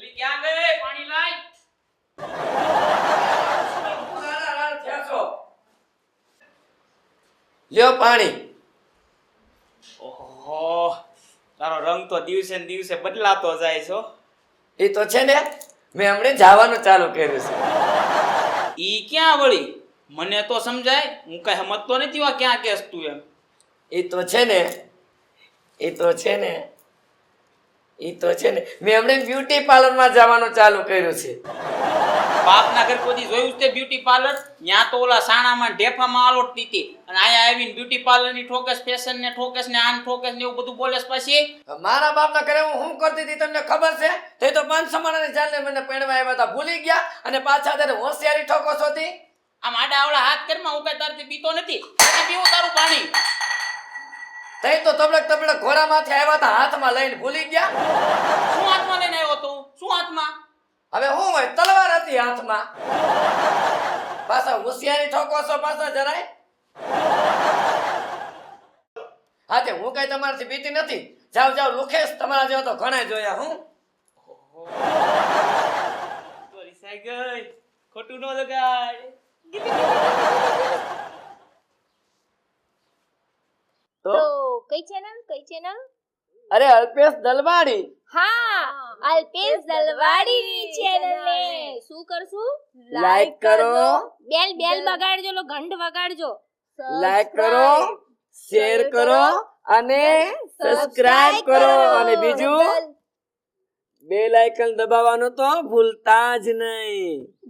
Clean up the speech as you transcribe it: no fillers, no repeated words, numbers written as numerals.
અલી ક્યાં ગઈ પાણી લાય લ્યો પાણી. ઓહો તારો રંગ તો દિવસે ને દિવસે બદલાતો જાય છો એ તો છે ને, મેં હમણાં જવાનું ચાલુ કર્યું છે. ઈ ક્યાં વળી મને તો સમજાય હું કઈ સમજતો નથી આ ક્યાં કેસ તું એમ એ તો છે ને મેં હમણાં બ્યુટી પાર્લરમાં જવાનું ચાલુ કર્યું છે. બાપના ઘર કોઈ દી જોયું છે બ્યુટી પાર્લર? ન્યા તો ઓલા સાણામાં ઢેફામાં આલોટતી હતી અને આયા આવીને બ્યુટી પાર્લર ની ઠોકસ, ફેશન ને ઠોકસ ને આન ઠોકસ ને એવું બધું બોલેસ પછી મારા બાપના ઘરે હું શું કરતી હતી તમને ખબર છે? તે તો 500 માણાની જાનને મને પરણવા આવ્યા હતા, ભૂલી ગયા અને પાછા ત્યારે હોશિયારી ઠોકો છો હતી. આમ આડા આવડા હાથ કરમાં હું કઈ તારથી પીતો નથી નથી પીવું તારું પાણી. તઈ તો તબડક ઘોડામાંથી આવ્યા હતા, હાથમાં લઈને ભૂલી ગયા. શું હાથમાં લઈને આવ્યો તું? શું હાથમાં? હવે હું હોય, તલવાર હતી હાથમાં. પાછા હોશિયારી ઠોકો છો પાછા જરાય. હા તે હું કઈ તમારાથી બીતી નથી. જાવ લુખેશ, તમારા જેવા તો ઘણા જોયા હું. તો રિસાઈ ગઈ, ખોટું ન લગાડ. તો કઈ ચેનલ? અરે અલ્પેશ દલવાડી. હા, અલ્પેશ દલવાડીની ચેનલ ને શું કરશું? લાઈક કરો, બેલ બગાડજો, લો ઘંટ વગાડજો. લાઈક કરો, શેર કરો અને સબસ્ક્રાઇબ કરો અને બીજું બેલ આઇકન દબાવવાનું તો ભૂલતા જ નહીં.